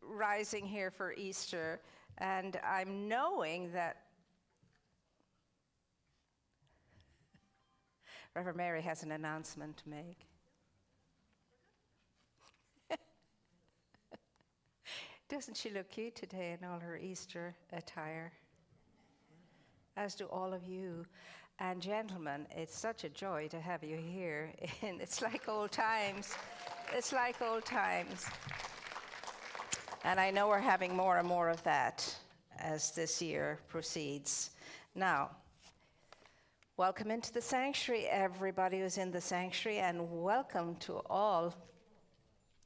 Rising here for Easter, and I'm knowing that Reverend Mary has an announcement to make. Doesn't she look cute today in all her Easter attire? As do all of you. And gentlemen, it's such a joy to have you here. And it's like old times. It's like old times. And I know we're having more and more of that as this year proceeds. Now, welcome into the sanctuary, everybody who's in the sanctuary, and welcome to all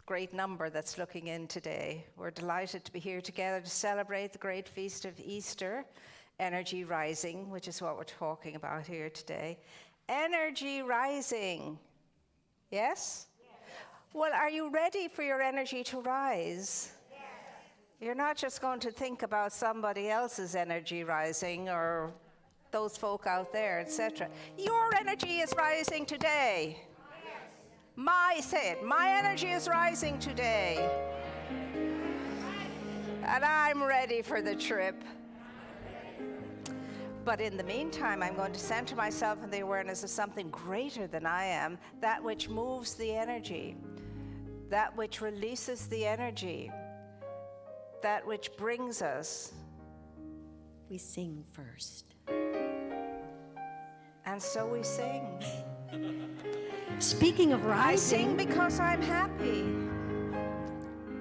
great number that's looking in today. We're delighted to be here together to celebrate the great feast of Easter, energy rising, which is what we're talking about here today. Energy rising. Yes? Yes. Well, are you ready for your energy to rise? You're not just going to think about somebody else's energy rising or those folk out there, etc. Your energy is rising today. My energy is rising today. And I'm ready for the trip. But in the meantime, I'm going to center myself in the awareness of something greater than I am, that which moves the energy, that which releases the energy, that which brings us. We sing first. And so we sing. Speaking of rising, I sing because I'm happy.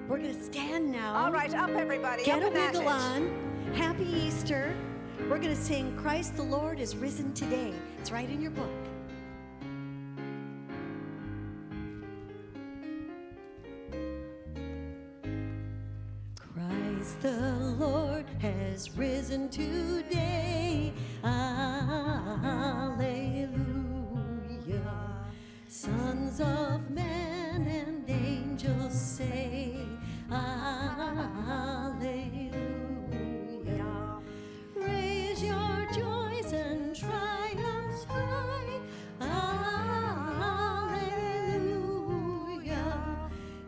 We're going to stand now. All right, up everybody. Get up a wiggle on. Happy Easter. We're going to sing Christ the Lord is risen today. It's right in your book. Christ the Lord has risen today. Alleluia. Sons of men and angels say, Alleluia. Raise your joys and triumphs high. Alleluia.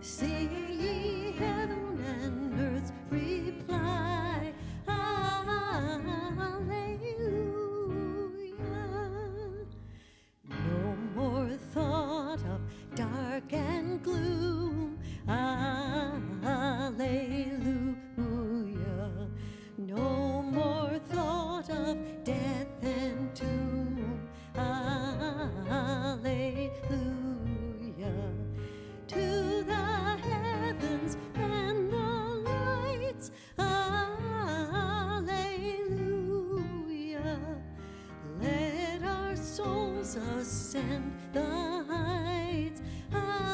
Sing ye heaven and earth's reply. Alleluia. No more thought of dark and gloom. Alleluia. No more thought of death and doom. Alleluia. To the heavens and the lights. Alleluia. Let our souls ascend the heights. Alleluia.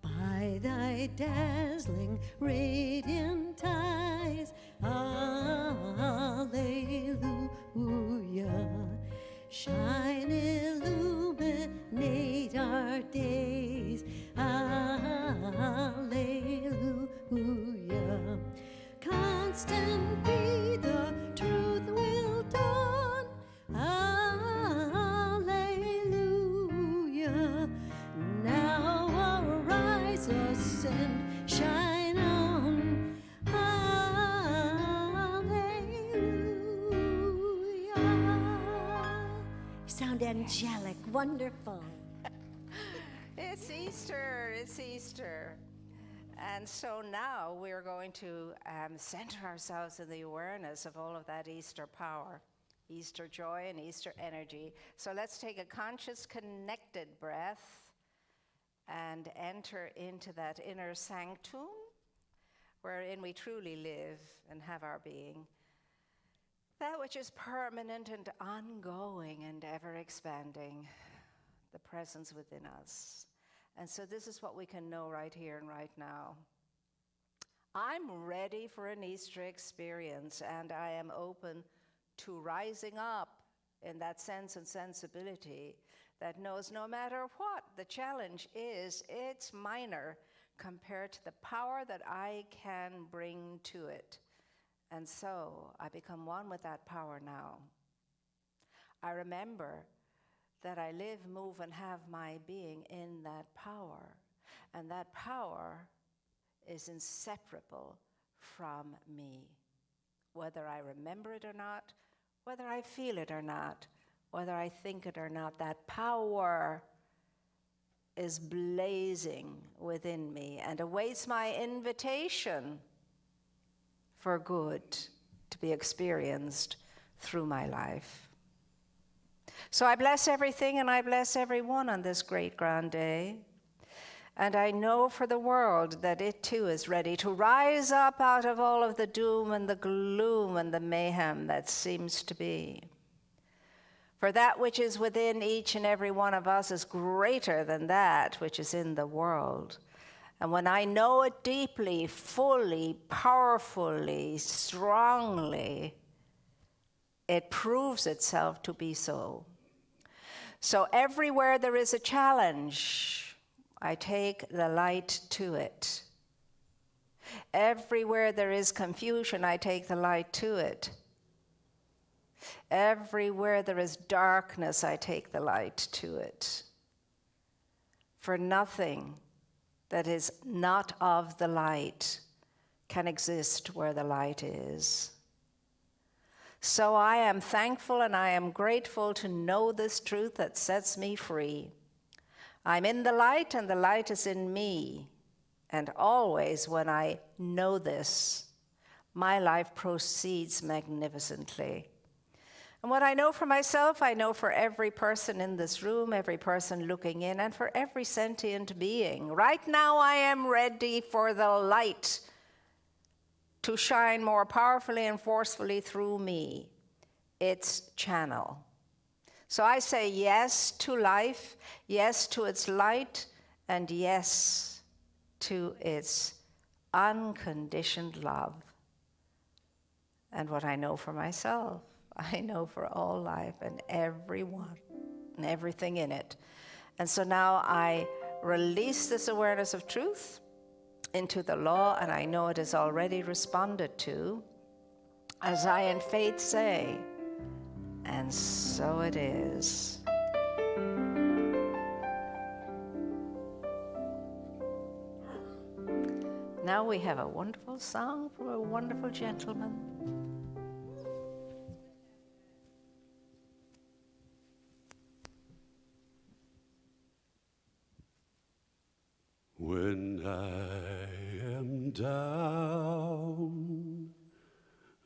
By thy dazzling radiant eyes. Alleluia. Shine, illuminate our days. Alleluia. Constant be the truth will dawn. Alleluia. Now arise, ascend, shine on. Alleluia. You sound angelic, wonderful. It's Easter, it's Easter. And so now we're going to center ourselves in the awareness of all of that Easter power, Easter joy and Easter energy. So let's take a conscious, connected breath and enter into that inner sanctum wherein we truly live and have our being. That which is permanent and ongoing and ever expanding, the presence within us. And so this is what we can know right here and right now. I'm ready for an Easter experience, and I am open to rising up in that sense and sensibility that knows no matter what the challenge is, it's minor compared to the power that I can bring to it. And so I become one with that power now. I remember that I live, move, and have my being in that power. And that power is inseparable from me. Whether I remember it or not, whether I feel it or not, whether I think it or not, that power is blazing within me and awaits my invitation for good to be experienced through my life. So I bless everything and I bless everyone on this great grand day. And I know for the world that it too is ready to rise up out of all of the doom and the gloom and the mayhem that seems to be. For that which is within each and every one of us is greater than that which is in the world. And when I know it deeply, fully, powerfully, strongly, it proves itself to be so. So everywhere there is a challenge, I take the light to it. Everywhere there is confusion, I take the light to it. Everywhere there is darkness, I take the light to it. For nothing that is not of the light can exist where the light is. So I am thankful and I am grateful to know this truth that sets me free. I'm in the light and the light is in me. And always when I know this, my life proceeds magnificently. And what I know for myself, I know for every person in this room, every person looking in, and for every sentient being. Right now I am ready for the light to shine more powerfully and forcefully through me, its channel. So I say yes to life, yes to its light, and yes to its unconditioned love. And what I know for myself, I know for all life and everyone and everything in it. And so now I release this awareness of truth into the law, and I know it is already responded to, as I in faith say, and so it is. Now we have a wonderful song from a wonderful gentleman. When I am down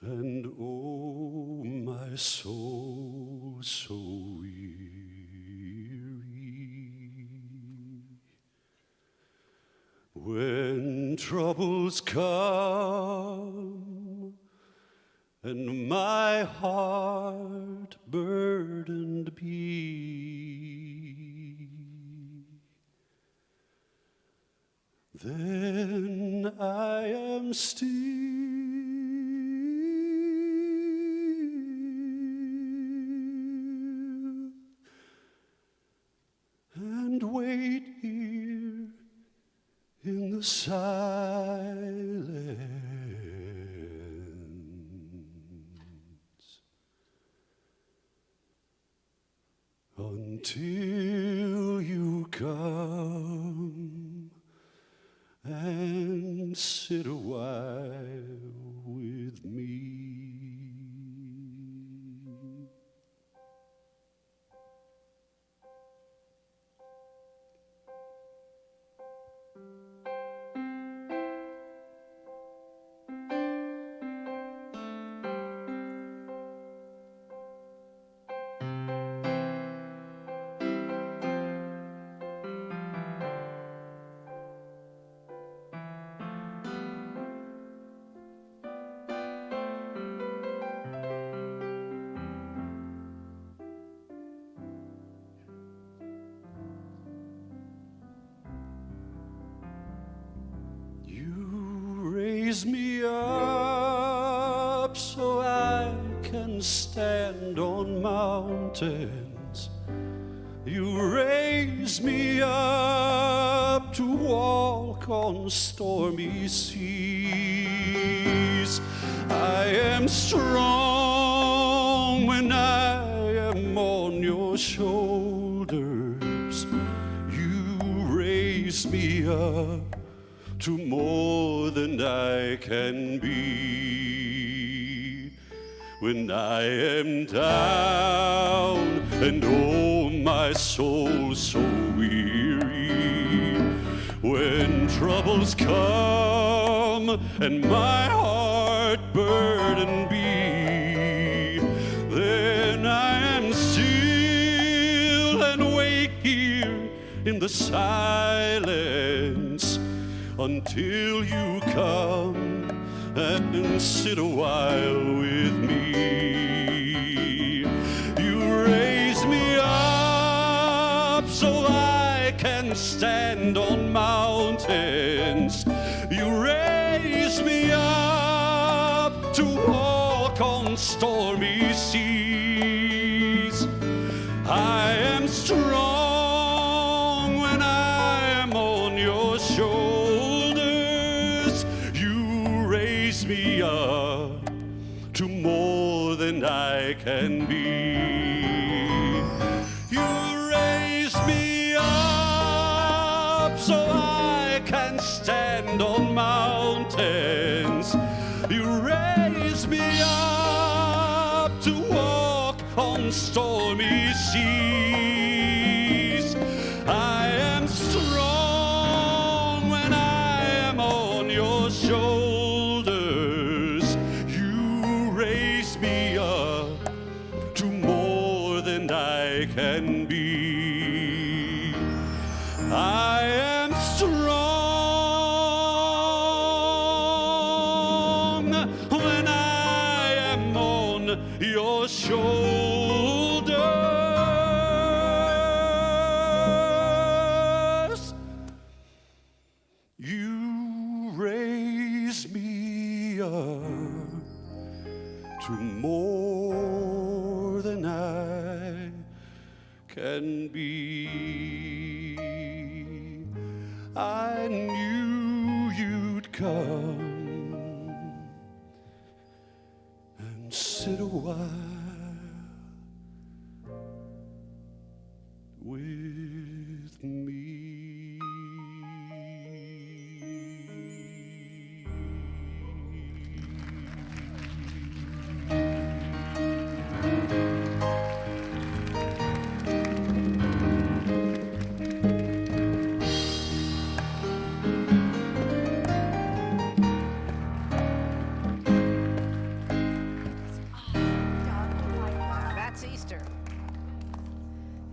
and oh, my soul so weary, when troubles come and my heart burdened be, then I am still and wait here in the silence until you come and sit a while with me. Raise me up so I can stand on mountains. You raise me up to walk on stormy seas. I am strong when I am on your shoulders. You raise me up to more than I can be. When I am down and oh my soul so weary, when troubles come and my heart burden be, then I am still and wait here in the silence until you come and sit a while with me. You raise me up so I can stand on mountains. You raise me up to walk on stormy seas. I am strong when I am on your shoulders. You raise me up to more than I can be. You raise me up so I can stand on mountains. You raise me up to walk on stormy seas. I am strong when I am on your shoulders. You raise me up to more than I can be. I am strong when I am on your shoulders. You raise me up to more than I can be. I knew you'd come and sit a while with me. That's Easter.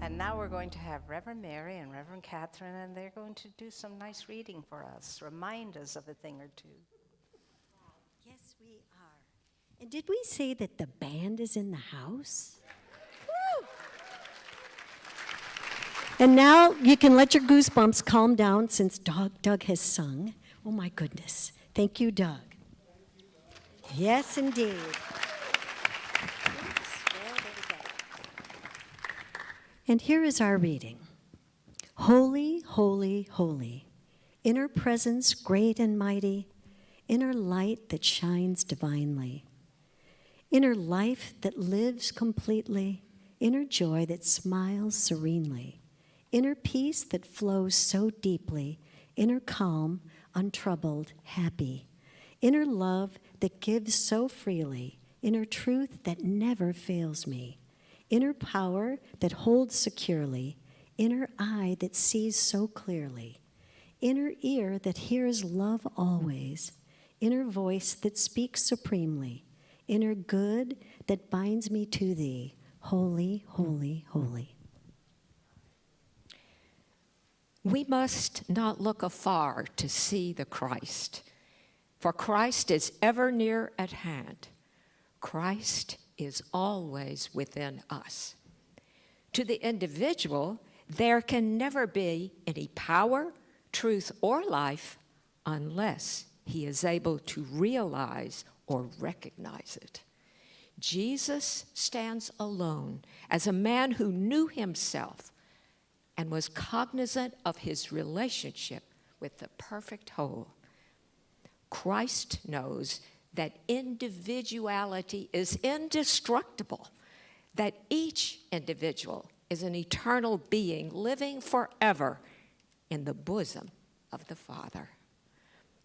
And now we're going to have Reverend Mary and Reverend Catherine, and they're going to do some nice reading for us, remind us of a thing or two. Yes, we are. And did we say that the band is in the house? Woo! And now you can let your goosebumps calm down since Doug has sung. Oh my goodness. Thank you, Doug. Yes, indeed. And here is our reading. Holy, holy, holy, inner presence great and mighty, inner light that shines divinely, inner life that lives completely, inner joy that smiles serenely, inner peace that flows so deeply, inner calm, untroubled, happy, inner love that gives so freely, inner truth that never fails me, inner power that holds securely, inner eye that sees so clearly, inner ear that hears love always, inner voice that speaks supremely, inner good that binds me to thee, holy, holy, holy. We must not look afar to see the Christ, for Christ is ever near at hand. Christ is always within us. To the individual, there can never be any power, truth, or life unless he is able to realize or recognize it. Jesus stands alone as a man who knew himself and was cognizant of his relationship with the perfect whole. Christ knows that individuality is indestructible, that each individual is an eternal being living forever in the bosom of the Father.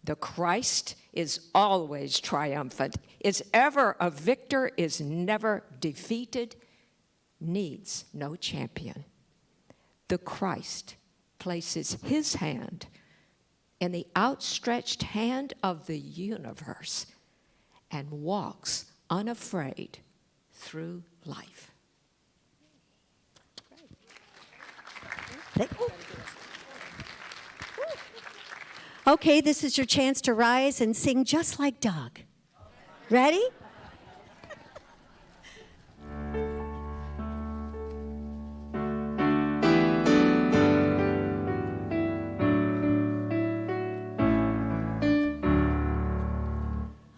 The Christ is always triumphant, is ever a victor, is never defeated, needs no champion. The Christ places his hand in the outstretched hand of the universe and walks unafraid through life. Okay, this is your chance to rise and sing just like Doug. Ready?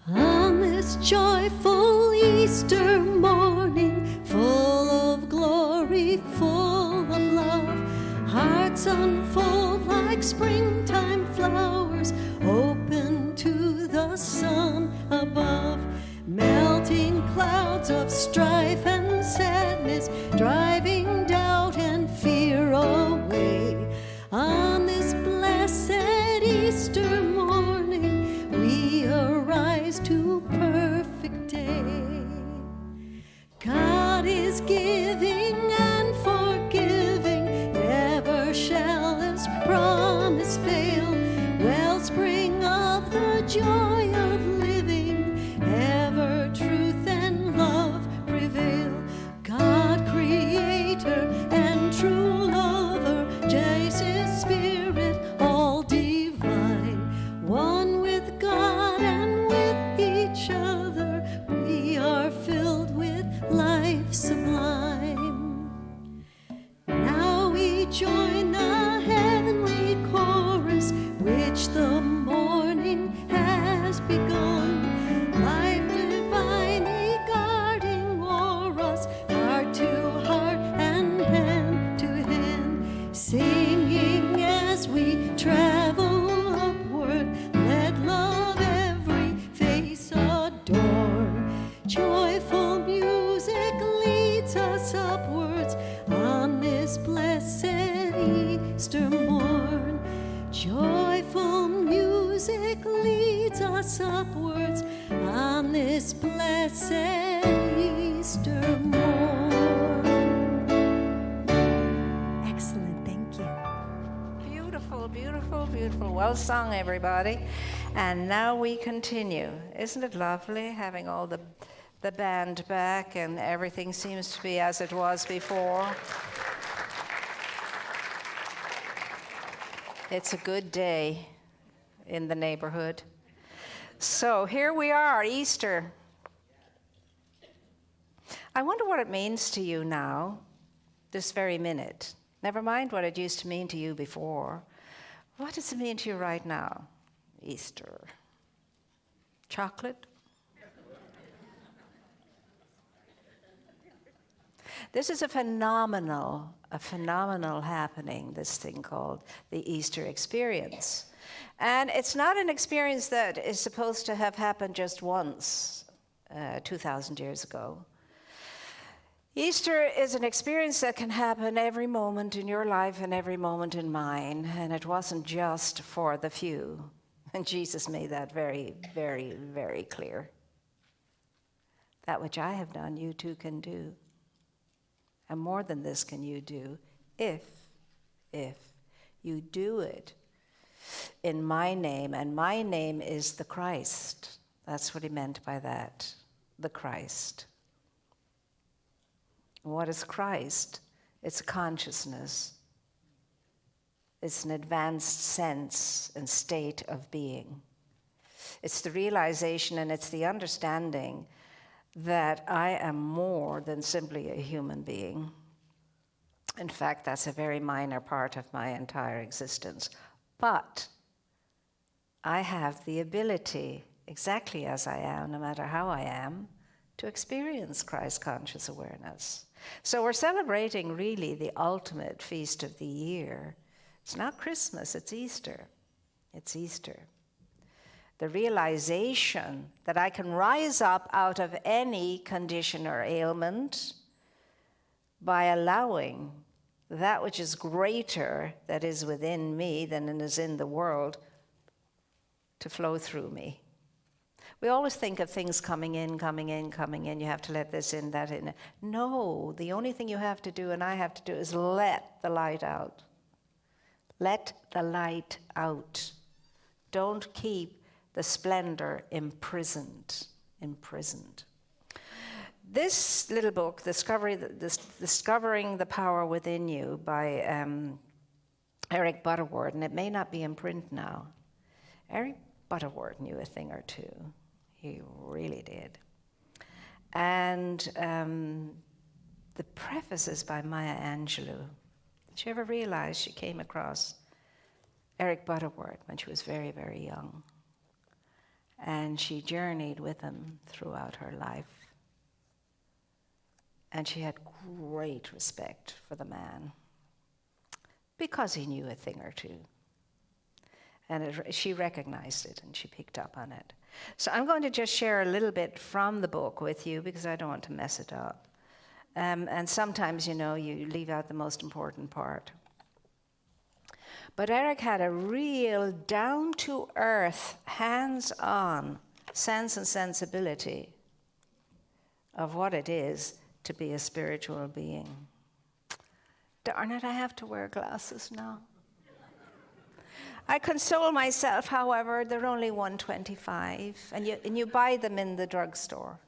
On this joyful Easter morning, full of glory, full of love, hearts unfold like springtime flowers, open to the sun above. Melting clouds of strife and sadness, driving doubt and fear away. On this blessed Easter morning, we arise to perfect day. God is giving and forgiving, never shall his promise fail. Wellspring of the joy of living, ever truth and love prevail. God creator and true lover, Jesus spirit all divine, one with God and with each other, we are filled with life sublime. Now we join the heavenly chorus, which the morning has begun. Life divinely guarding o'er us, heart to heart and hand to hand, singing as we travel upward, let love every face adorn. Joyful music leads us upwards on this blessed Easter morn. Joyful music leads us upwards on this blessed Easter morn. Excellent, thank you. Beautiful, beautiful, beautiful. Well sung, everybody. And now we continue. Isn't it lovely having all the band back and everything seems to be as it was before? It's a good day in the neighborhood. So here we are, Easter. I wonder what it means to you now, this very minute. Never mind what it used to mean to you before. What does it mean to you right now? Easter. Chocolate? This is a phenomenal happening, this thing called the Easter experience. And it's not an experience that is supposed to have happened just once, 2,000 years ago. Easter is an experience that can happen every moment in your life and every moment in mine, and it wasn't just for the few. And Jesus made that very, very, very clear. That which I have done, you too can do. And more than this can you do if you do it in my name, and my name is the Christ. That's what he meant by that, the Christ. What is Christ? It's consciousness. It's an advanced sense and state of being. It's the realization and it's the understanding that I am more than simply a human being. In fact, that's a very minor part of my entire existence. But I have the ability, exactly as I am, no matter how I am, to experience Christ conscious awareness. So we're celebrating really the ultimate feast of the year. It's not Christmas, it's Easter. It's Easter. the realization that I can rise up out of any condition or ailment by allowing that which is greater that is within me than is in the world to flow through me. We always think of things coming in. You have to let this in, that in. No, the only thing you have to do and I have to do is let the light out. Let the light out. Don't keep the splendor imprisoned. This little book, Discovering the Power Within You by Eric Butterworth, and it may not be in print now. Eric Butterworth knew a thing or two. He really did. And the preface is by Maya Angelou. Did you ever realize she came across Eric Butterworth when she was very, very young? And she journeyed with him throughout her life. And she had great respect for the man because he knew a thing or two. And she recognized it and she picked up on it. So I'm going to just share a little bit from the book with you because I don't want to mess it up. And sometimes, you leave out the most important part. But Eric had a real down-to-earth, hands-on sense and sensibility of what it is to be a spiritual being. Darn it, I have to wear glasses now. I console myself, however, they're only $1.25, and you buy them in the drugstore.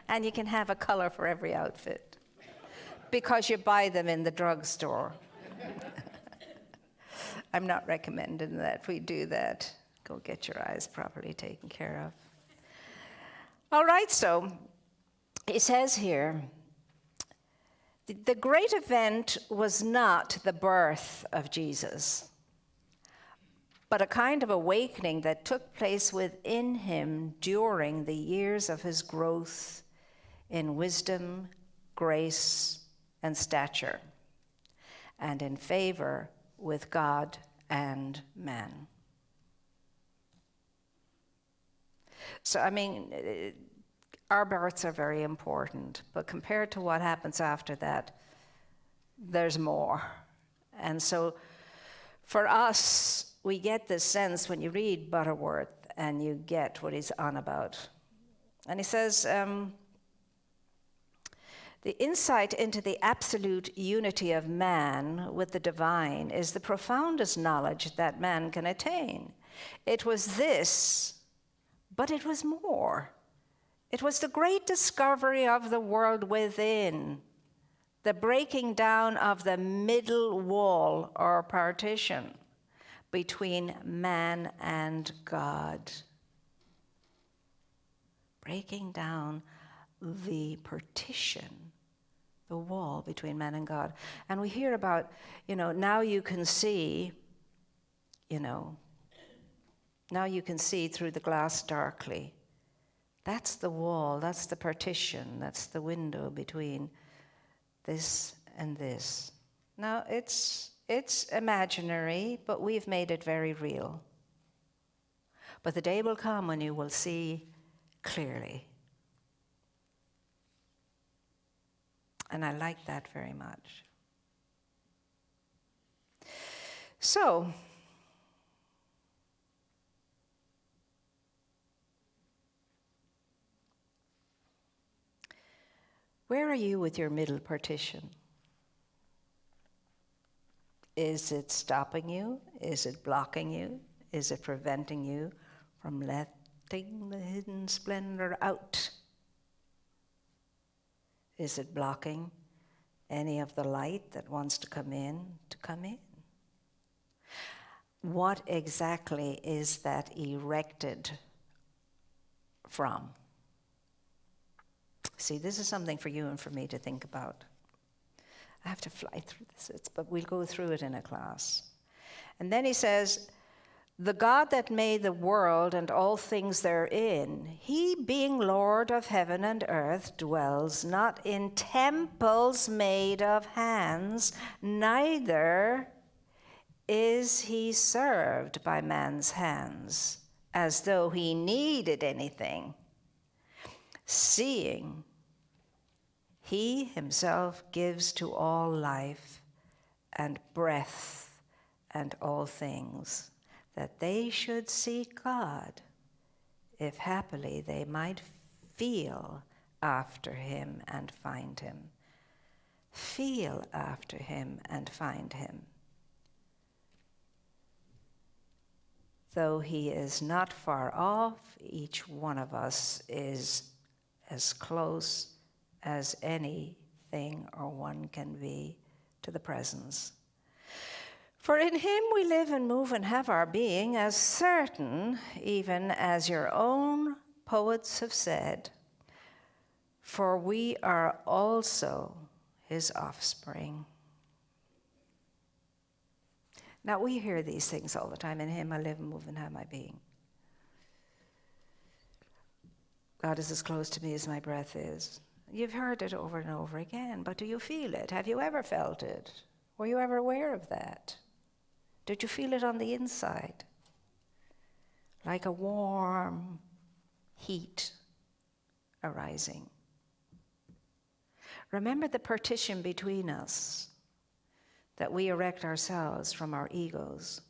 And you can have a color for every outfit because you buy them in the drugstore. I'm not recommending that we do that. Go get your eyes properly taken care of. All right, so it says here, the great event was not the birth of Jesus, but a kind of awakening that took place within him during the years of his growth in wisdom, grace, and stature, and in favor with God and man. So, our births are very important, but compared to what happens after that, there's more. And so, for us, we get this sense when you read Butterworth and you get what he's on about. And he says, the insight into the absolute unity of man with the divine is the profoundest knowledge that man can attain. It was this, but it was more. It was the great discovery of the world within, the breaking down of the middle wall or partition between man and God. Breaking down the partition, the wall between man and God. And we hear about, now you can see, now you can see through the glass darkly. That's the wall, that's the partition, that's the window between this and this. Now, it's imaginary, but we've made it very real. But the day will come when you will see clearly. And I like that very much. So, where are you with your middle partition? Is it stopping you? Is it blocking you? Is it preventing you from letting the hidden splendor out? Is it blocking any of the light that wants to come in to come in? What exactly is that erected from? See, this is something for you and for me to think about. I have to fly through this, but we'll go through it in a class. And then he says, the God that made the world and all things therein, he being Lord of heaven and earth, dwells not in temples made of hands, neither is he served by man's hands, as though he needed anything, seeing he himself gives to all life and breath and all things, that they should seek God, if happily they might feel after him and find him. Feel after him and find him. Though he is not far off, each one of us is as close as anything or one can be to the presence. For in him we live and move and have our being, as certain even as your own poets have said, for we are also his offspring. Now, we hear these things all the time. In him I live and move and have my being. God is as close to me as my breath is. You've heard it over and over again, but do you feel it? Have you ever felt it? Were you ever aware of that? Did you feel it on the inside? Like a warm heat arising. Remember the partition between us that we erect ourselves from our egos,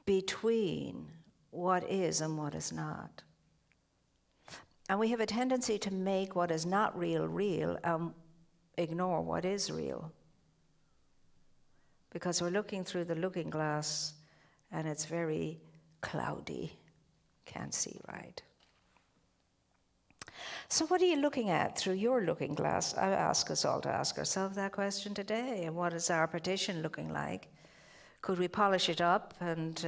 between what is and what is not. And we have a tendency to make what is not real, real, and ignore what is real. Because we're looking through the looking glass and it's very cloudy. Can't see right. So what are you looking at through your looking glass? I ask us all to ask ourselves that question today. And what is our partition looking like? Could we polish it up and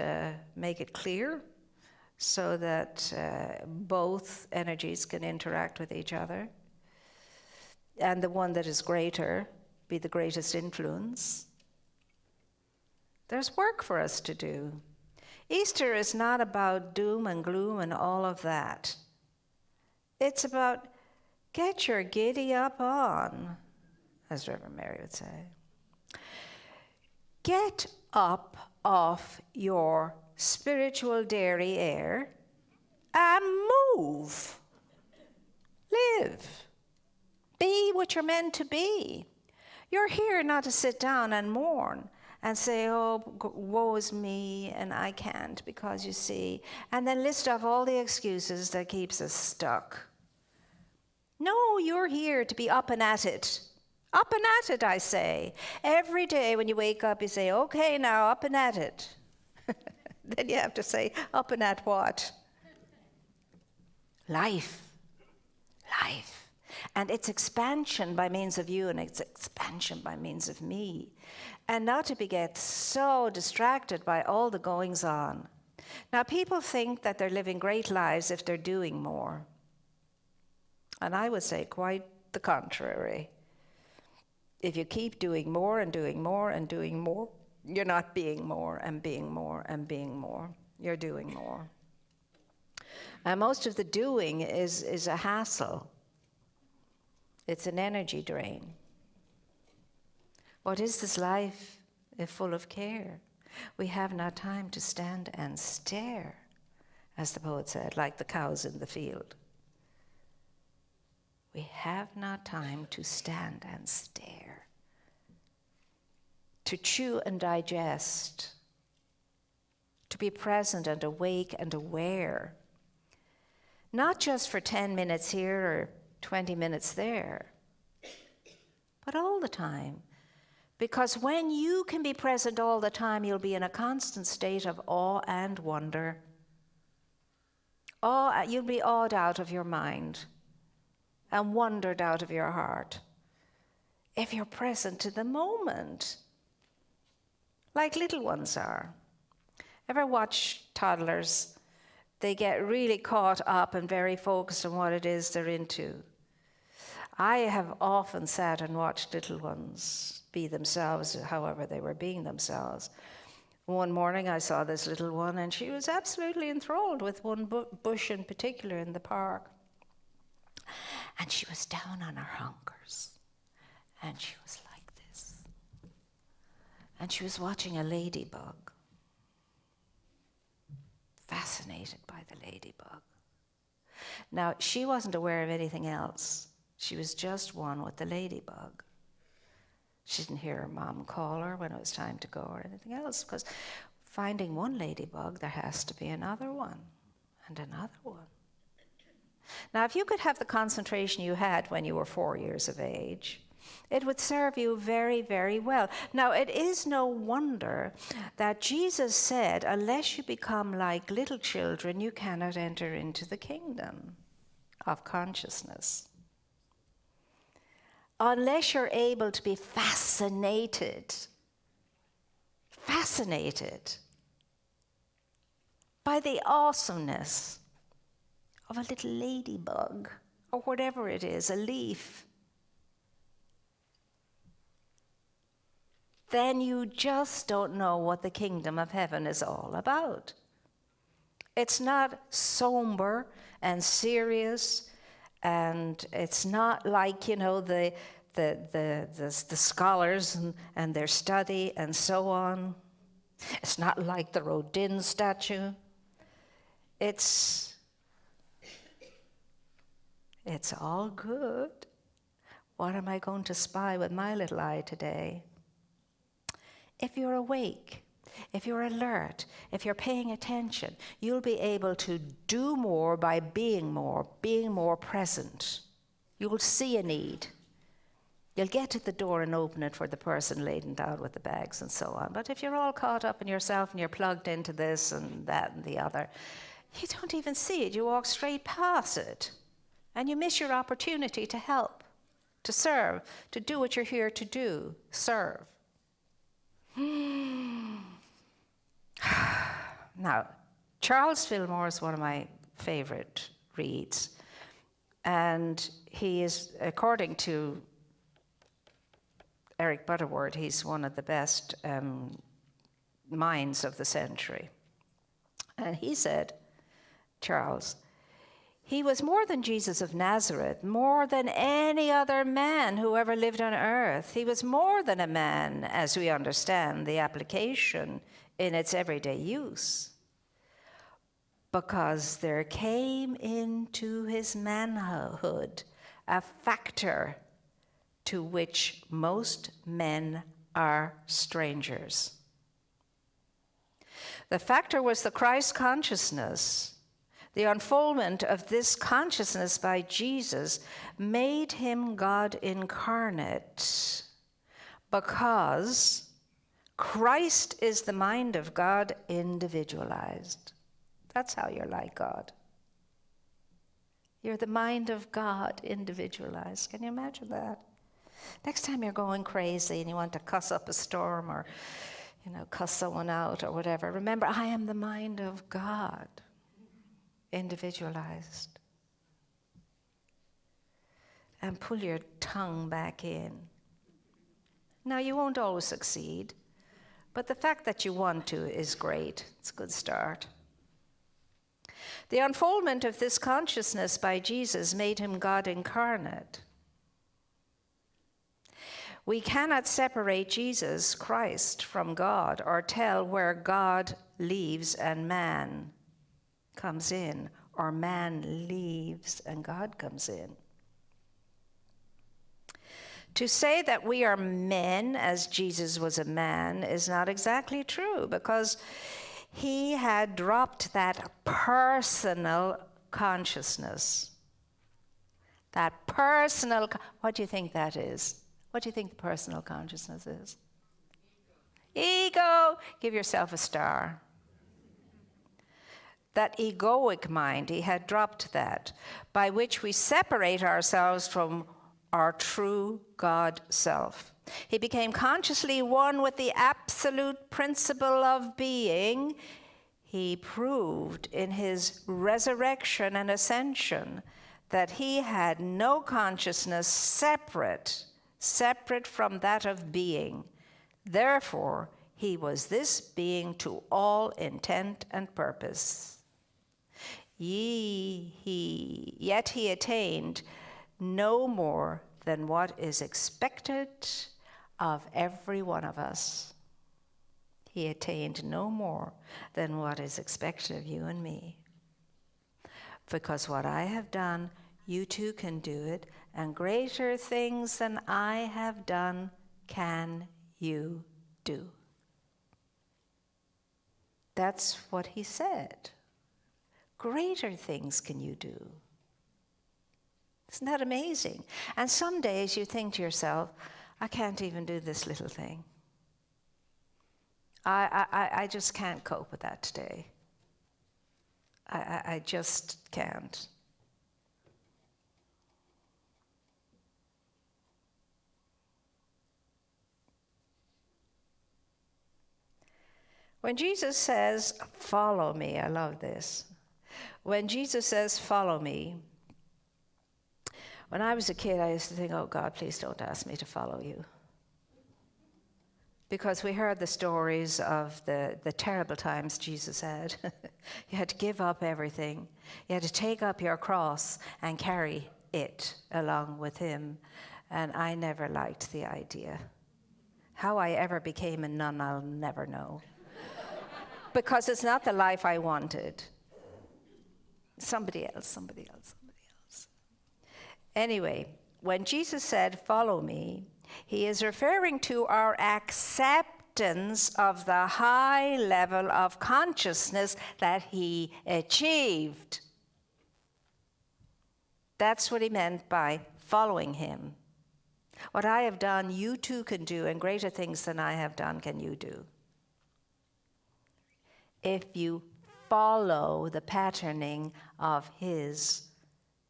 make it clear so that both energies can interact with each other? And the one that is greater be the greatest influence? There's work for us to do. Easter is not about doom and gloom and all of that. It's about get your giddy up on, as Reverend Mary would say. Get up off your spiritual derriere and move. Live. Be what you're meant to be. You're here not to sit down and mourn and say, oh, woe is me, and I can't, because you see, and then list off all the excuses that keeps us stuck. No, you're here to be up and at it. Up and at it, I say. Every day when you wake up, you say, okay, now up and at it. Then you have to say, up and at what? Life. Life. And its expansion by means of you and its expansion by means of me. And not to get so distracted by all the goings on. Now, people think that they're living great lives if they're doing more. And I would say quite the contrary. If you keep doing more and doing more and doing more, you're not being more and being more and being more. You're doing more. And most of the doing is a hassle. It's an energy drain. What is this life if full of care? We have not time to stand and stare, as the poet said, like the cows in the field. We have not time to stand and stare, to chew and digest, to be present and awake and aware, not just for 10 minutes here or 20 minutes there, but all the time. Because when you can be present all the time, you'll be in a constant state of awe and wonder. You'll be awed out of your mind and wondered out of your heart if you're present to the moment, like little ones are. Ever watch toddlers? They get really caught up and very focused on what it is they're into. I have often sat and watched little ones be themselves, however they were being themselves. One morning I saw this little one and she was absolutely enthralled with one bush in particular in the park. And she was down on her hunkers and she was like this. And she was watching a ladybug fascinated by the ladybug. Now, she wasn't aware of anything else. She was just one with the ladybug. She didn't hear her mom call her when it was time to go or anything else, because finding one ladybug, there has to be another one and another one. Now, if you could have the concentration you had when you were 4 years of age, it would serve you very, very well. Now, it is no wonder that Jesus said, unless you become like little children, you cannot enter into the kingdom of consciousness. Unless you're able to be fascinated by the awesomeness of a little ladybug, or whatever it is, a leaf, then you just don't know what the kingdom of heaven is all about. It's not somber and serious, and it's not like, you know, the scholars and their study and so on. It's not like the Rodin statue. It's all good. What am I going to spy with my little eye today? If you're awake, if you're alert, if you're paying attention, you'll be able to do more by being more present. You'll see a need. You'll get to the door and open it for the person laden down with the bags and so on. But if you're all caught up in yourself and you're plugged into this and that and the other, you don't even see it. You walk straight past it. And you miss your opportunity to help, to serve, to do what you're here to do, serve. Now, Charles Fillmore is one of my favorite reads. And he is, according to Eric Butterworth, he's one of the best minds of the century. And he said, Charles, he was more than Jesus of Nazareth, more than any other man who ever lived on earth. He was more than a man, as we understand the application in its everyday use, because there came into his manhood a factor to which most men are strangers. The factor was the Christ consciousness. The unfoldment of this consciousness by Jesus made him God incarnate, because Christ is the mind of God individualized. That's how you're like God. You're the mind of God individualized. Can you imagine that? Next time you're going crazy and you want to cuss up a storm or, you know, cuss someone out or whatever, remember, I am the mind of God. Individualized. And pull your tongue back in. Now, you won't always succeed, but the fact that you want to is great. It's a good start. The unfoldment of this consciousness by Jesus made him God incarnate. We cannot separate Jesus Christ from God or tell where God leaves and man comes in, or man leaves and God comes in. To say that we are men as Jesus was a man is not exactly true, because he had dropped that personal consciousness. That personal, what do you think that is? What do you think the personal consciousness is? Ego. Give yourself a star. That egoic mind, he had dropped that, by which we separate ourselves from our true God self. He became consciously one with the absolute principle of being. He proved in his resurrection and ascension that he had no consciousness separate from that of being. Therefore, he was this being to all intent and purpose. Yet he attained no more than what is expected of every one of us. he attained no more than what is expected of you and me. Because what I have done, you too can do it, and greater things than I have done can you do. That's what he said. Greater things can you do. Isn't that amazing? And some days you think to yourself, I can't even do this little thing. I just can't cope with that today. I just can't. When Jesus says, follow me, I love this. When Jesus says, follow me, when I was a kid, I used to think, oh God, please don't ask me to follow you. Because we heard the stories of the terrible times Jesus had. You had to give up everything. You had to take up your cross and carry it along with him. And I never liked the idea. How I ever became a nun, I'll never know. Because it's not the life I wanted. Somebody else. Anyway, when Jesus said, follow me, he is referring to our acceptance of the high level of consciousness that he achieved. That's what he meant by following him. What I have done, you too can do, and greater things than I have done can you do. If you follow the patterning of his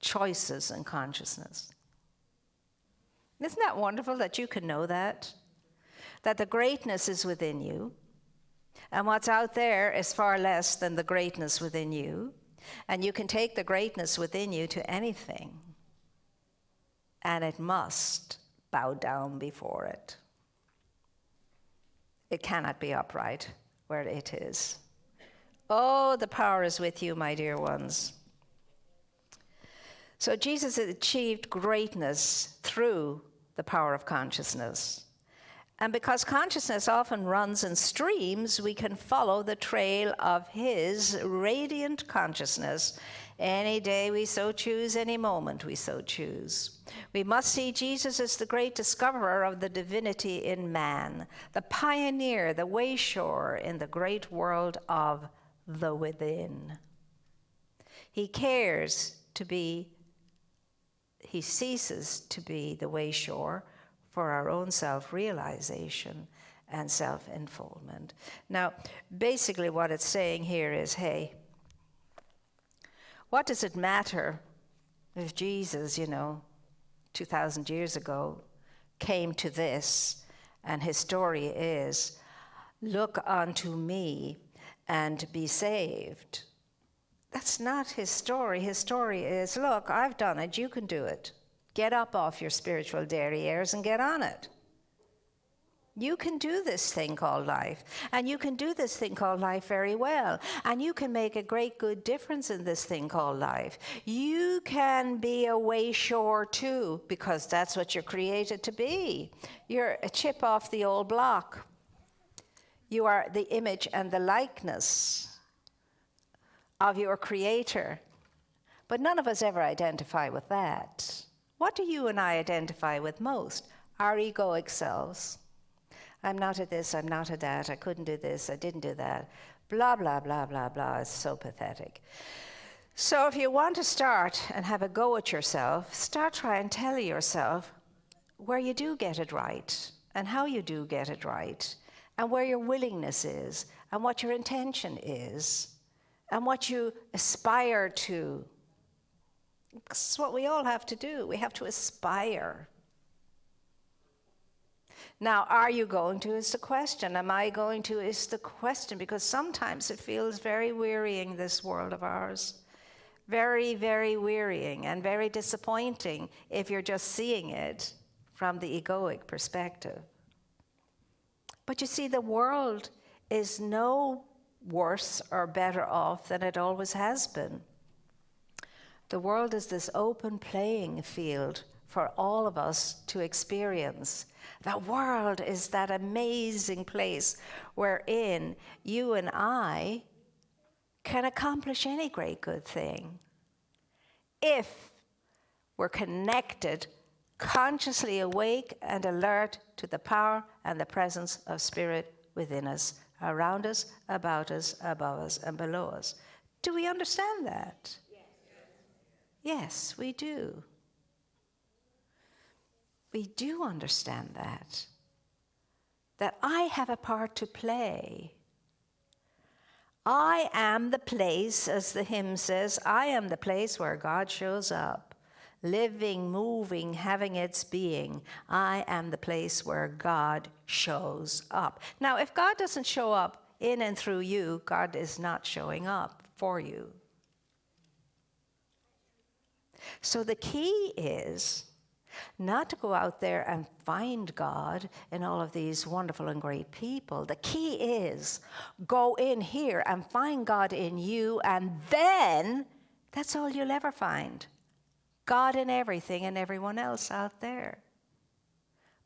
choices and consciousness. Isn't that wonderful that you can know that? That the greatness is within you, and what's out there is far less than the greatness within you, and you can take the greatness within you to anything, and it must bow down before it. It cannot be upright where it is. Oh, the power is with you, my dear ones. So Jesus achieved greatness through the power of consciousness. And because consciousness often runs in streams, we can follow the trail of his radiant consciousness any day we so choose, any moment we so choose. We must see Jesus as the great discoverer of the divinity in man, the pioneer, the wayshower in the great world of the within. He ceases to be the wayshower for our own self-realization and self-enfoldment. Now, basically what it's saying here is, hey, what does it matter if Jesus, 2,000 years ago, came to this, and his story is, look unto me and be saved? That's not his story. His story is, look, I've done it, you can do it. Get up off your spiritual derrieres and get on it. You can do this thing called life, and you can do this thing called life very well, and you can make a great good difference in this thing called life. You can be a wayshower too, because that's what you're created to be. You're a chip off the old block. You are the image and the likeness of your Creator. But none of us ever identify with that. What do you and I identify with most? Our egoic selves. I'm not at this, I'm not at that, I couldn't do this, I didn't do that. Blah, blah, blah, blah, blah. It's so pathetic. So if you want to start and have a go at yourself, start trying to tell yourself where you do get it right and how you do get it right and where your willingness is and what your intention is and what you aspire to. It's what we all have to do. We have to aspire. Now, are you going to is the question. Am I going to is the question, because sometimes it feels very wearying, this world of ours. Very, very wearying and very disappointing if you're just seeing it from the egoic perspective. But you see, the world is no worse or better off than it always has been. The world is this open playing field for all of us to experience. The world is that amazing place wherein you and I can accomplish any great good thing if we're connected, consciously awake and alert to the power and the presence of Spirit within us, around us, about us, above us, and below us. Do we understand that? Yes, we do. We do understand that. That I have a part to play. I am the place, as the hymn says, I am the place where God shows up. Living, moving, having its being. I am the place where God shows up. Now, if God doesn't show up in and through you, God is not showing up for you. So the key is not to go out there and find God in all of these wonderful and great people. The key is go in here and find God in you, and then that's all you'll ever find. God in everything and everyone else out there.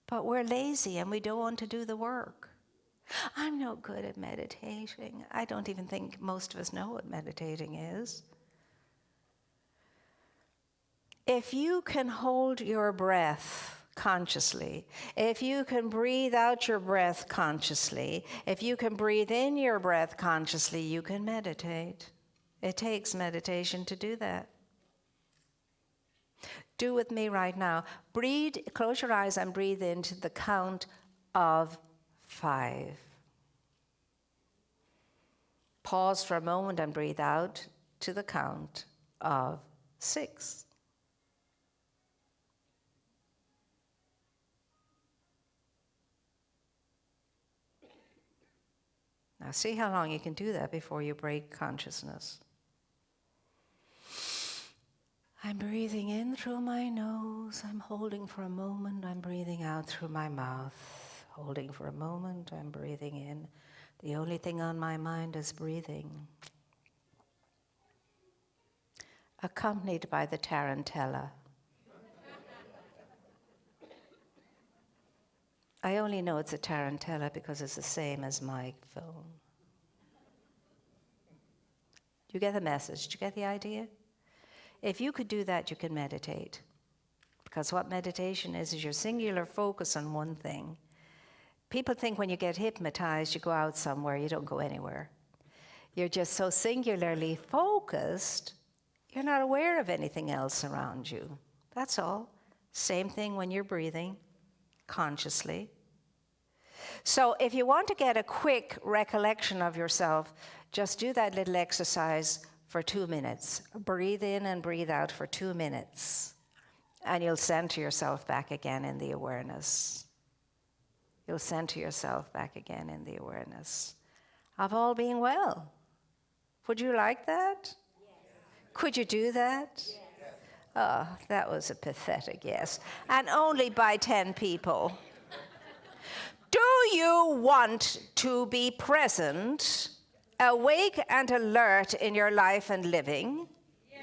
But we're lazy and we don't want to do the work. I'm no good at meditating. I don't even think most of us know what meditating is. If you can hold your breath consciously, if you can breathe out your breath consciously, if you can breathe in your breath consciously, you can meditate. It takes meditation to do that. Do with me right now. Breathe, close your eyes and breathe into the count of 5. Pause for a moment and breathe out to the count of 6. Now see how long you can do that before you break consciousness. I'm breathing in through my nose. I'm holding for a moment. I'm breathing out through my mouth. Holding for a moment. I'm breathing in. The only thing on my mind is breathing. Accompanied by the tarantella. I only know it's a tarantella because it's the same as my phone. Do you get the message? Do you get the idea? If you could do that, you can meditate. Because what meditation is your singular focus on one thing. People think when you get hypnotized, you go out somewhere, you don't go anywhere. You're just so singularly focused, you're not aware of anything else around you. That's all. Same thing when you're breathing consciously. So if you want to get a quick recollection of yourself, just do that little exercise for 2 minutes. Breathe in and breathe out for 2 minutes. And you'll center yourself back again in the awareness. You'll center yourself back again in the awareness of all being well. Would you like that? Yes. Could you do that? Yes. Oh, that was a pathetic yes. And only by 10 people. Do you want to be present, awake and alert in your life and living? Yes.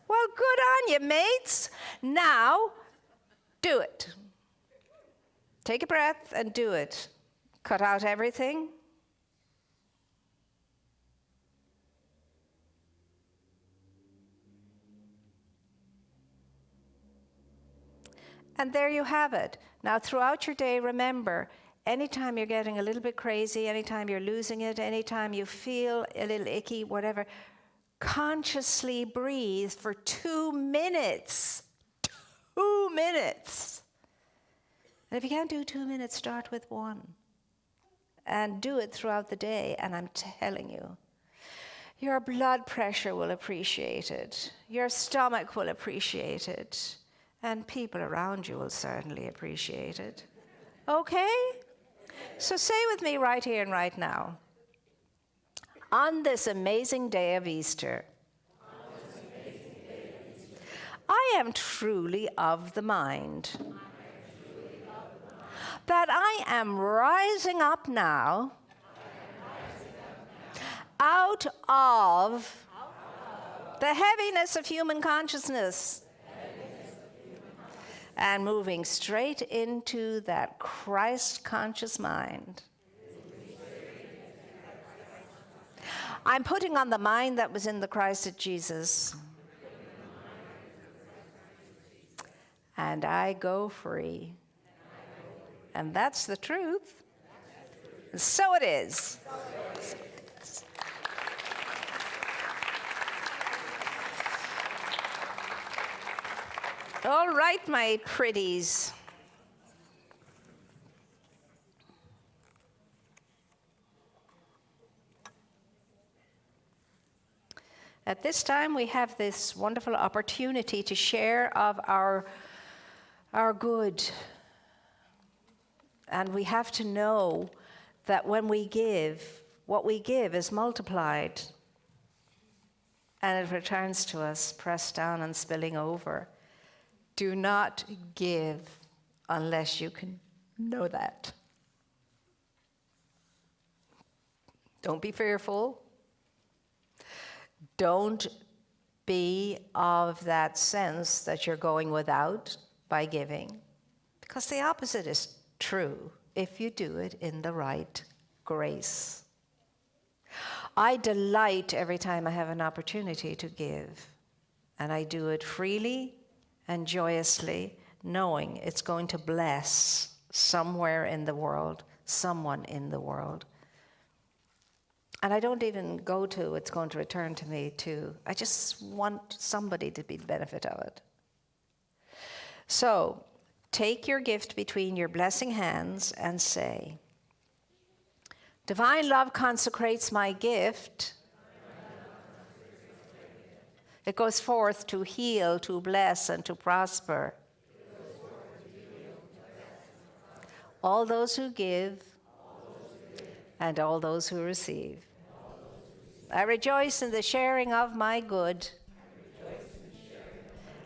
Well, good on you, mates. Now, do it. Take a breath and do it. Cut out everything. And there you have it. Now, throughout your day, remember, anytime you're getting a little bit crazy, anytime you're losing it, anytime you feel a little icky, whatever, consciously breathe for 2 minutes. 2 minutes. And if you can't do 2 minutes, start with 1. And do it throughout the day, and I'm telling you, your blood pressure will appreciate it. Your stomach will appreciate it. And people around you will certainly appreciate it. Okay? So say with me right here and right now. On this amazing day of Easter, I am truly of the mind that I am rising up now out of the heaviness of human consciousness and moving straight into that Christ-conscious mind. I'm putting on the mind that was in the Christ of Jesus. And I go free. And that's the truth. So it is. All right, my pretties. At this time, we have this wonderful opportunity to share of our good. And we have to know that when we give, what we give is multiplied. And it returns to us, pressed down and spilling over. Do not give unless you can know that. Don't be fearful. Don't be of that sense that you're going without by giving, because the opposite is true if you do it in the right grace. I delight every time I have an opportunity to give, and I do it freely and joyously, knowing it's going to bless somewhere in the world, someone in the world. And I don't even go to it's going to return to me too. I just want somebody to be the benefit of it. So, take your gift between your blessing hands and say, Divine love consecrates my gift. It goes forth to heal, to bless, and to prosper. All those who give and all those who receive. I rejoice in the sharing of my good,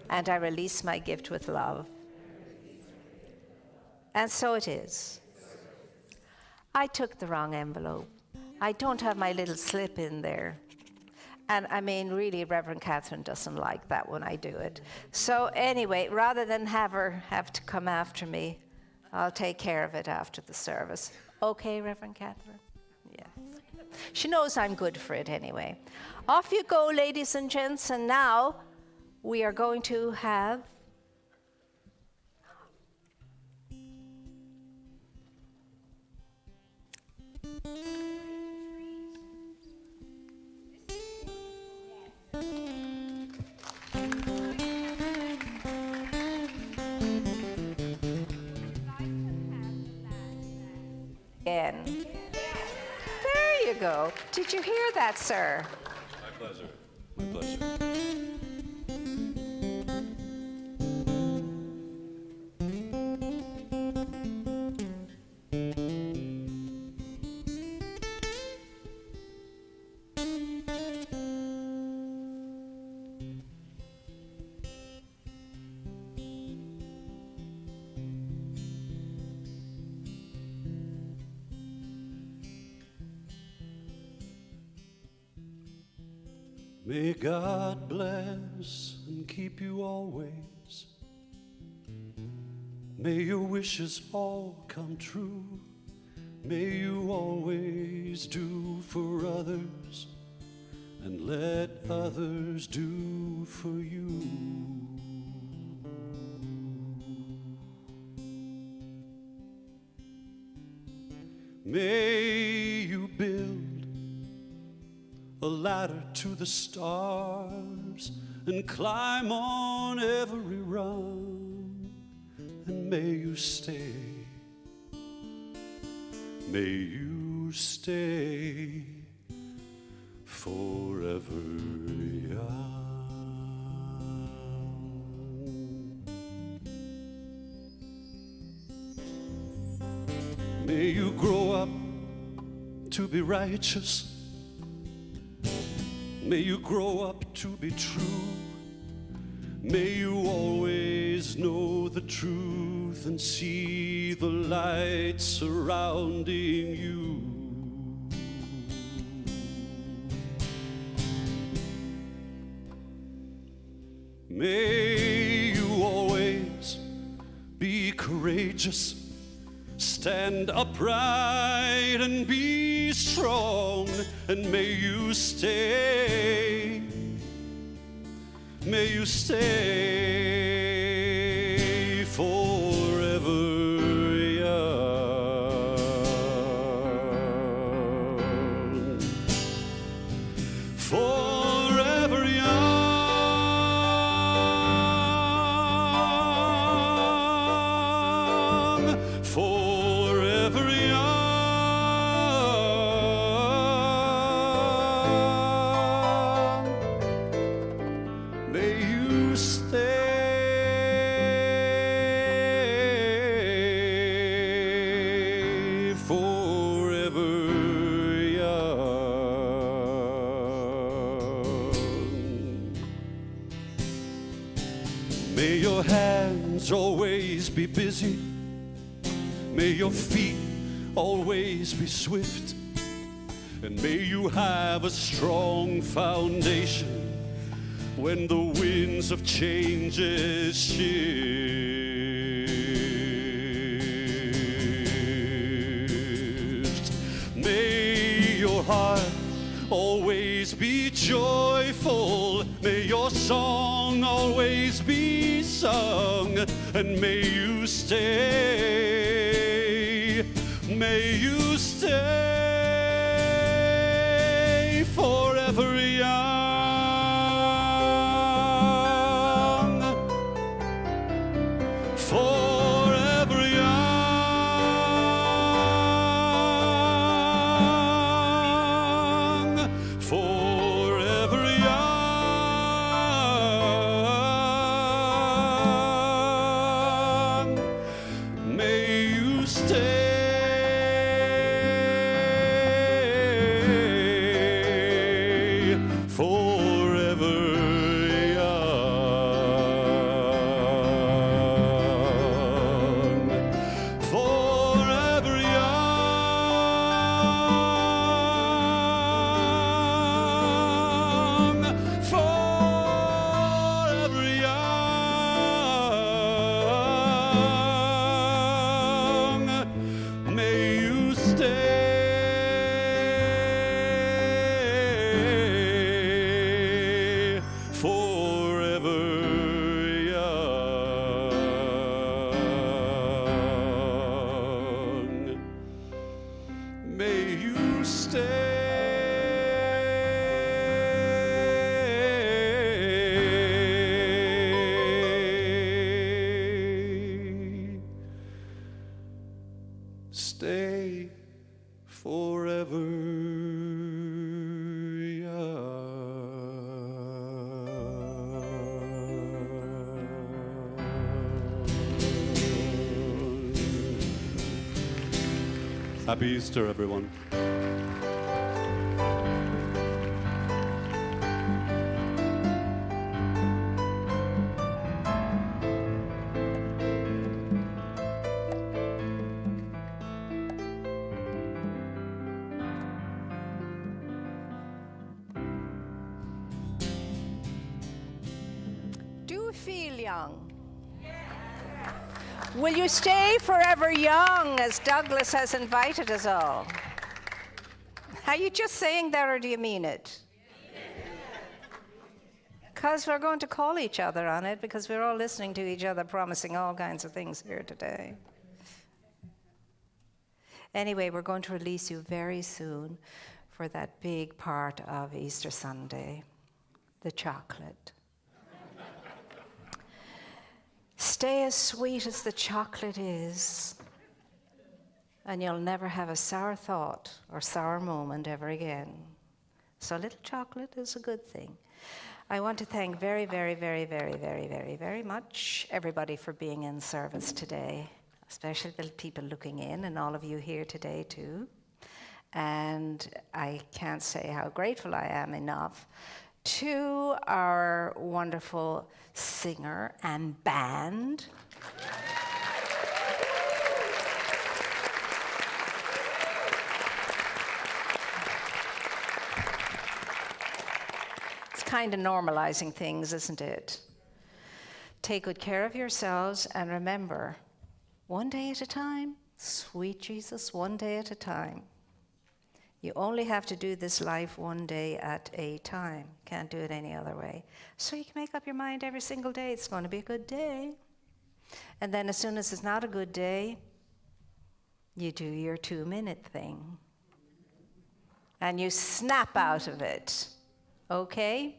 and I release my gift with love. And so it is. I took the wrong envelope. I don't have my little slip in there. And I mean, really, Reverend Catherine doesn't like that when I do it. So anyway, rather than have her have to come after me, I'll take care of it after the service. Okay, Reverend Catherine? Yeah. She knows I'm good for it anyway. Off you go, ladies and gents, and now we are going to have again. There you go. Did you hear that, sir? My pleasure. My pleasure. May God bless and keep you always. May your wishes all come true. May you always do for others and let others do for you. May you build a ladder to the stars and climb on every rung, and may you stay forever young. May you grow up to be righteous. May you grow up to be true. May you always know the truth and see the light surrounding you. May you always courageous. Stand upright and be strong, and may you stay forever young. Forever young. Forever young. May you stay forever young. May your hands always be busy. May your feet always be swift. And may you have a strong foundation when the winds of changes shift. May your heart always be joyful. May your song always be sung. And may you stay forever young. Forever young. Forever young. May you stay forever young. Forever young. Forever young. May you stay forever young. May you stay forever young. Happy Easter, everyone. Do you feel young? Will you stay forever young, as Douglas has invited us all? Are you just saying that, or do you mean it? Because we're going to call each other on it, because we're all listening to each other promising all kinds of things here today. Anyway, we're going to release you very soon for that big part of Easter Sunday, the chocolate. Stay as sweet as the chocolate is, and you'll never have a sour thought or sour moment ever again. So a little chocolate is a good thing. I want to thank very, very, very, very, very, very, very much everybody for being in service today, especially the people looking in and all of you here today too. And I can't say how grateful I am enough to our wonderful singer and band. It's kind of normalizing things, isn't it? Take good care of yourselves, and remember, One day at a time, sweet Jesus, one day at a time. You only have to do this life one day at a time. Can't do it any other way. So you can make up your mind every single day, it's going to be a good day. And then as soon as it's not a good day, you do your 2-minute thing. And you snap out of it. Okay?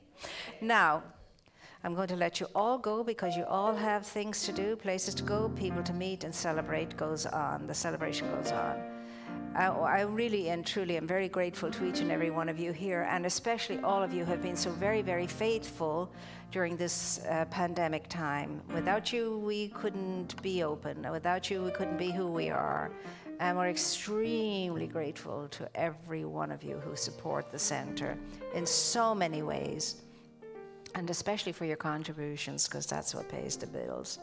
Now, I'm going to let you all go because you all have things to do, places to go, people to meet, and celebrate goes on. The celebration goes on. I really and truly am very grateful to each and every one of you here, and especially all of you who have been so very, very faithful during this pandemic time. Without you, we couldn't be open. Without you, we couldn't be who we are. And we're extremely grateful to every one of you who support the center in so many ways, and especially for your contributions, because that's what pays the bills.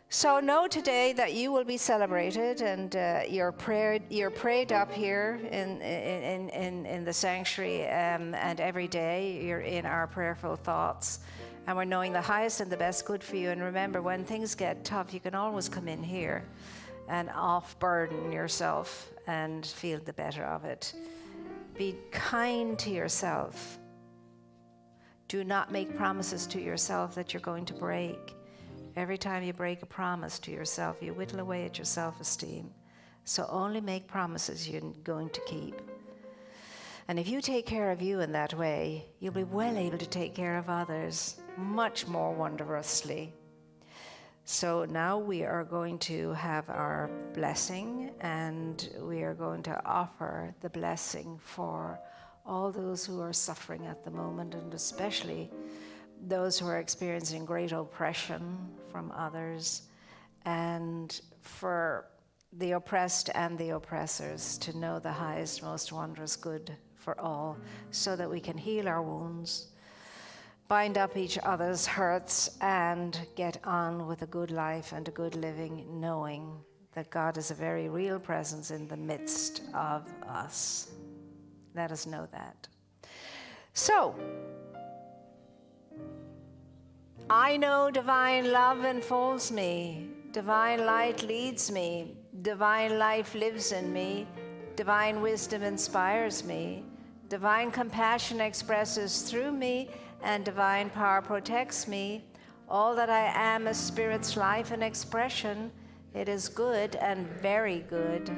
So know today that you will be celebrated, and you're prayed up here in the sanctuary, and every day you're in our prayerful thoughts, and we're knowing the highest and the best good for you. And remember, when things get tough, you can always come in here and off-burden yourself and feel the better of it. Be kind to yourself. Do not make promises to yourself that you're going to break. Every time you break a promise to yourself, you whittle away at your self-esteem. So only make promises you're going to keep. And if you take care of you in that way, you'll be well able to take care of others much more wondrously. So now we are going to have our blessing, and we are going to offer the blessing for all those who are suffering at the moment, and especially those who are experiencing great oppression from others, and for the oppressed and the oppressors to know the highest, most wondrous good for all, so that we can heal our wounds, bind up each other's hurts, and get on with a good life and a good living, knowing that God is a very real presence in the midst of us. Let us know that. So, I know divine love enfolds me, divine light leads me, divine life lives in me, divine wisdom inspires me, divine compassion expresses through me, and divine power protects me. All that I am is Spirit's life and expression. It is good and very good,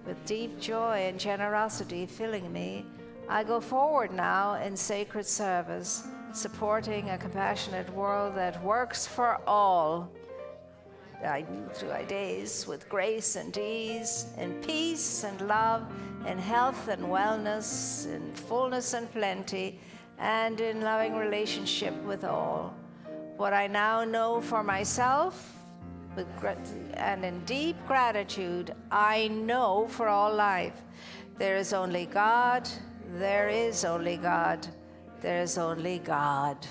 with deep joy and generosity filling me. I go forward now in sacred service, supporting a compassionate world that works for all. I move through my days with grace and ease, in peace and love, in health and wellness, in fullness and plenty, and in loving relationship with all. What I now know for myself, and in deep gratitude, I know for all life. There is only God, there is only God, there is only God.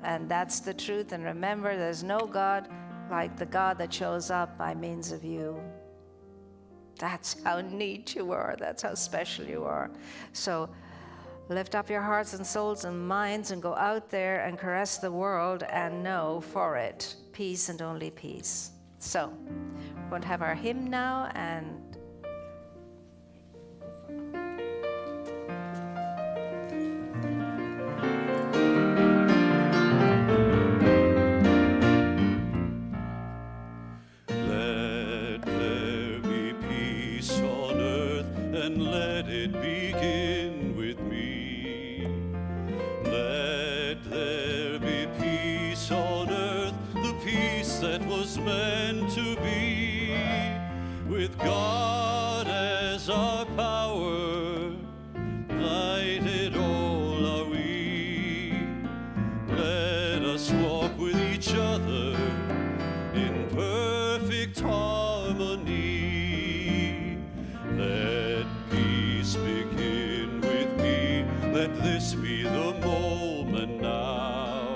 And that's the truth. And remember, there's no God like the God that shows up by means of you. That's how neat you are. That's how special you are. So lift up your hearts and souls and minds and go out there and caress the world and know for it peace and only peace. So we're going to have our hymn now, and let there be peace on earth, and let it begin with me. Let there be peace on earth, the peace that was meant to be, with God as our power, united all are we. Let us walk with each other in perfect harmony. Let peace begin with me, let this be the moment now.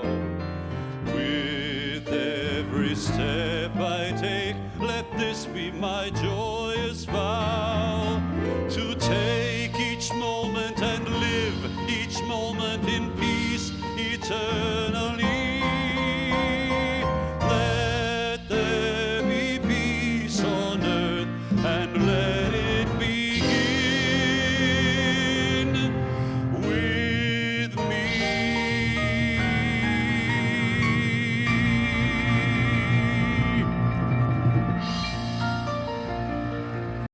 With every step I take, let this be my joyous vow.